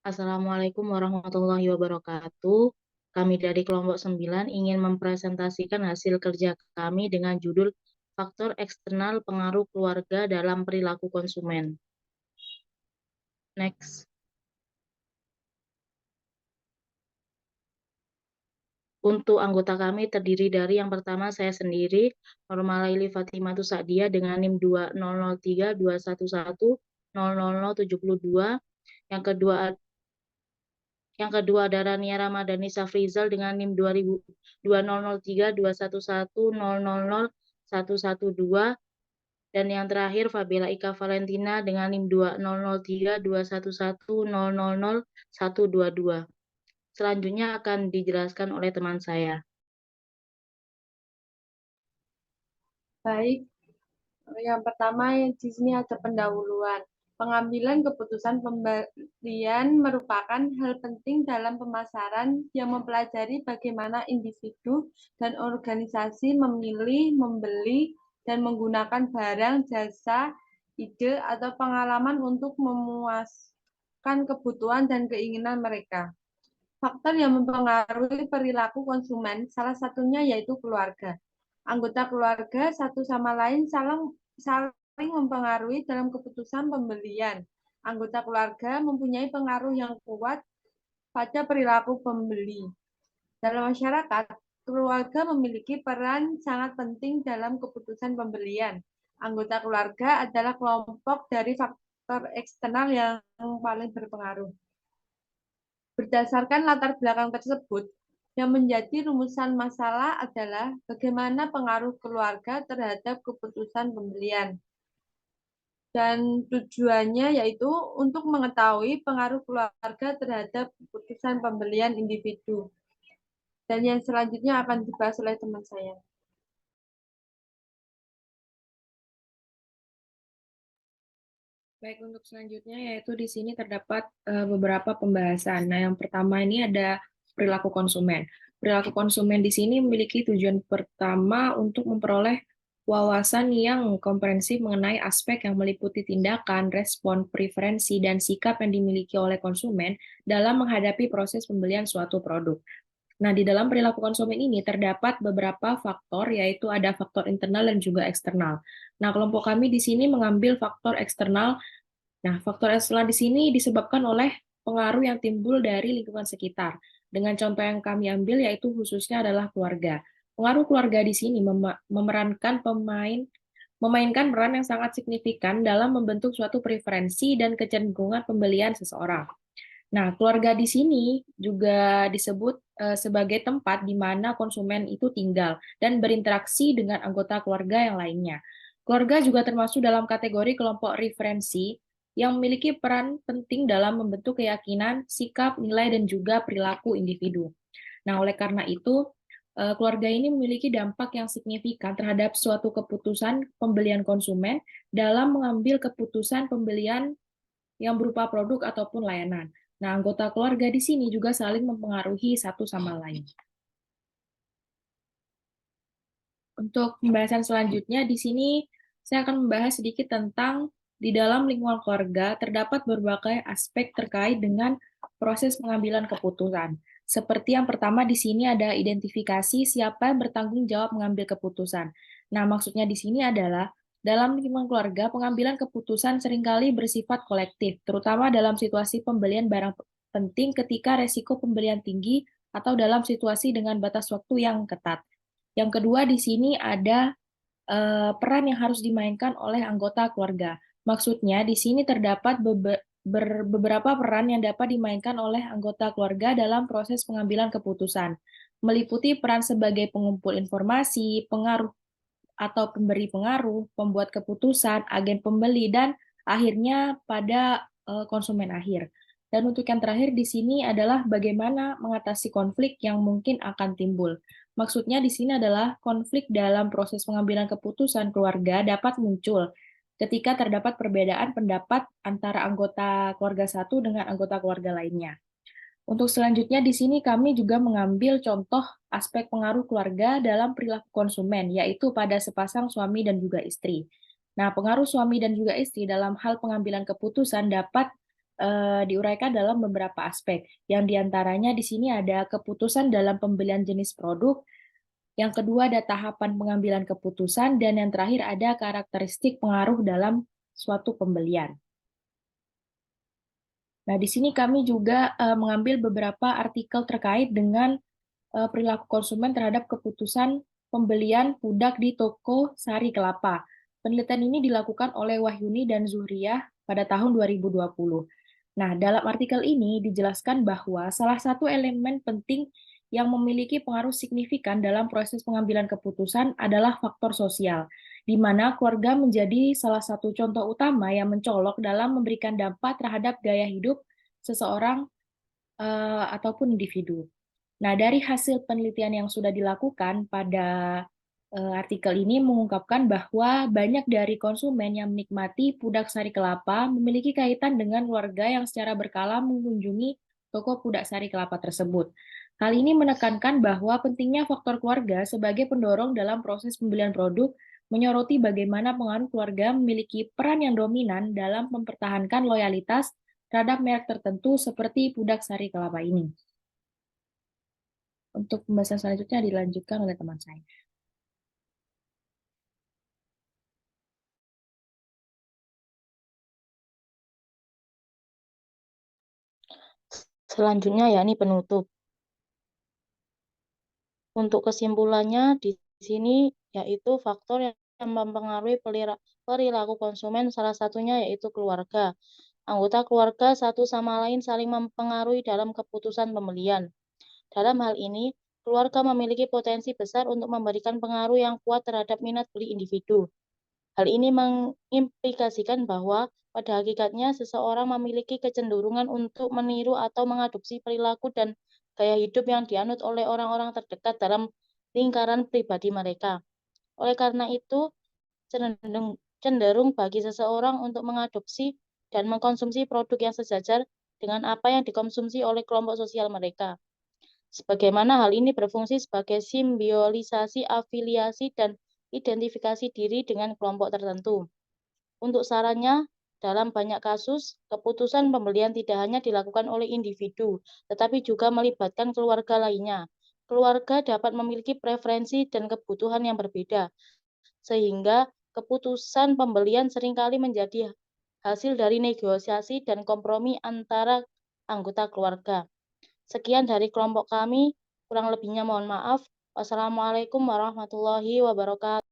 Assalamualaikum warahmatullahi wabarakatuh. Kami dari kelompok 9 ingin mempresentasikan hasil kerja kami dengan judul Faktor Eksternal Pengaruh Keluarga dalam Perilaku Konsumen. Next. Untuk anggota kami terdiri dari yang pertama saya sendiri, Normalaili Fatimatu Sa'diyah dengan NIM 200321100072. Yang kedua ada Rania Ramadhani Safrizal dengan NIM 20032110000112. Dan yang terakhir Fabela Ika Valentina dengan NIM 20032110000122. Selanjutnya akan dijelaskan oleh teman saya. Baik, yang pertama di sini ada pendahuluan. Pengambilan keputusan pembelian merupakan hal penting dalam pemasaran yang mempelajari bagaimana individu dan organisasi memilih, membeli, dan menggunakan barang, jasa, ide, atau pengalaman untuk memuaskan kebutuhan dan keinginan mereka. Faktor yang mempengaruhi perilaku konsumen salah satunya yaitu keluarga. Anggota keluarga satu sama lain saling mempengaruhi dalam keputusan pembelian. Anggota keluarga mempunyai pengaruh yang kuat pada perilaku pembeli. Dalam masyarakat, keluarga memiliki peran sangat penting dalam keputusan pembelian. Anggota keluarga adalah kelompok dari faktor eksternal yang paling berpengaruh. Berdasarkan latar belakang tersebut, yang menjadi rumusan masalah adalah bagaimana pengaruh keluarga terhadap keputusan pembelian. Dan tujuannya yaitu untuk mengetahui pengaruh keluarga terhadap keputusan pembelian individu. Dan yang selanjutnya akan dibahas oleh teman saya. Baik, untuk selanjutnya yaitu di sini terdapat beberapa pembahasan. Nah, yang pertama ini ada perilaku konsumen. Perilaku konsumen di sini memiliki tujuan pertama untuk memperoleh wawasan yang komprehensif mengenai aspek yang meliputi tindakan, respon, preferensi, dan sikap yang dimiliki oleh konsumen dalam menghadapi proses pembelian suatu produk. Nah, di dalam perilaku konsumen ini terdapat beberapa faktor, yaitu ada faktor internal dan juga eksternal. Nah, kelompok kami di sini mengambil faktor eksternal. Nah, faktor eksternal di sini disebabkan oleh pengaruh yang timbul dari lingkungan sekitar. Dengan contoh yang kami ambil yaitu khususnya adalah keluarga. Pengaruh keluarga di sini memainkan peran yang sangat signifikan dalam membentuk suatu preferensi dan kecenderungan pembelian seseorang. Nah, keluarga di sini juga disebut sebagai tempat di mana konsumen itu tinggal dan berinteraksi dengan anggota keluarga yang lainnya. Keluarga juga termasuk dalam kategori kelompok referensi yang memiliki peran penting dalam membentuk keyakinan, sikap, nilai, dan juga perilaku individu. Nah, oleh karena itu, keluarga ini memiliki dampak yang signifikan terhadap suatu keputusan pembelian konsumen dalam mengambil keputusan pembelian yang berupa produk ataupun layanan. Nah, anggota keluarga di sini juga saling mempengaruhi satu sama lain. Untuk pembahasan selanjutnya, di sini saya akan membahas sedikit tentang di dalam lingkungan keluarga terdapat berbagai aspek terkait dengan proses pengambilan keputusan. Seperti yang pertama di sini ada identifikasi siapa yang bertanggung jawab mengambil keputusan. Nah, maksudnya di sini adalah dalam lingkungan keluarga, pengambilan keputusan seringkali bersifat kolektif, terutama dalam situasi pembelian barang penting ketika resiko pembelian tinggi atau dalam situasi dengan batas waktu yang ketat. Yang kedua di sini ada peran yang harus dimainkan oleh anggota keluarga. Maksudnya di sini terdapat beberapa peran yang dapat dimainkan oleh anggota keluarga dalam proses pengambilan keputusan, meliputi peran sebagai pengumpul informasi, pengaruh atau pemberi pengaruh, pembuat keputusan, agen pembeli, dan akhirnya pada konsumen akhir. Dan untuk yang terakhir di sini adalah bagaimana mengatasi konflik yang mungkin akan timbul. Maksudnya di sini adalah konflik dalam proses pengambilan keputusan keluarga dapat muncul ketika terdapat perbedaan pendapat antara anggota keluarga satu dengan anggota keluarga lainnya. Untuk selanjutnya di sini kami juga mengambil contoh aspek pengaruh keluarga dalam perilaku konsumen, yaitu pada sepasang suami dan juga istri. Nah, pengaruh suami dan juga istri dalam hal pengambilan keputusan dapat diuraikan dalam beberapa aspek. Yang diantaranya di sini ada keputusan dalam pembelian jenis produk, yang kedua ada tahapan pengambilan keputusan, dan yang terakhir ada karakteristik pengaruh dalam suatu pembelian. Nah, di sini kami juga mengambil beberapa artikel terkait dengan perilaku konsumen terhadap keputusan pembelian pudak di toko Sari Kelapa. Penelitian ini dilakukan oleh Wahyuni dan Zuhriyah pada tahun 2020. Nah, dalam artikel ini dijelaskan bahwa salah satu elemen penting yang memiliki pengaruh signifikan dalam proses pengambilan keputusan adalah faktor sosial, di mana keluarga menjadi salah satu contoh utama yang mencolok dalam memberikan dampak terhadap gaya hidup seseorang ataupun individu. Nah, dari hasil penelitian yang sudah dilakukan pada artikel ini mengungkapkan bahwa banyak dari konsumen yang menikmati pudak sari kelapa memiliki kaitan dengan warga yang secara berkala mengunjungi toko pudak sari kelapa tersebut. Hal ini menekankan bahwa pentingnya faktor keluarga sebagai pendorong dalam proses pembelian produk, menyoroti bagaimana pengaruh keluarga memiliki peran yang dominan dalam mempertahankan loyalitas terhadap merek tertentu seperti pudak sari kelapa ini. Untuk pembahasan selanjutnya dilanjutkan oleh teman saya. Selanjutnya yakni penutup. Untuk kesimpulannya di sini yaitu faktor yang mempengaruhi perilaku konsumen, salah satunya yaitu keluarga. Anggota keluarga satu sama lain saling mempengaruhi dalam keputusan pembelian. Dalam hal ini, keluarga memiliki potensi besar untuk memberikan pengaruh yang kuat terhadap minat beli individu. Hal ini mengimplikasikan bahwa pada hakikatnya seseorang memiliki kecenderungan untuk meniru atau mengadopsi perilaku dan gaya hidup yang dianut oleh orang-orang terdekat dalam lingkaran pribadi mereka. Oleh karena itu, cenderung bagi seseorang untuk mengadopsi dan mengkonsumsi produk yang sejajar dengan apa yang dikonsumsi oleh kelompok sosial mereka. Sebagaimana hal ini berfungsi sebagai simbiolisasi afiliasi dan identifikasi diri dengan kelompok tertentu. Untuk sarannya, dalam banyak kasus, keputusan pembelian tidak hanya dilakukan oleh individu, tetapi juga melibatkan keluarga lainnya. Keluarga dapat memiliki preferensi dan kebutuhan yang berbeda, sehingga keputusan pembelian seringkali menjadi hasil dari negosiasi dan kompromi antara anggota keluarga. Sekian dari kelompok kami, kurang lebihnya mohon maaf. Wassalamualaikum warahmatullahi wabarakatuh.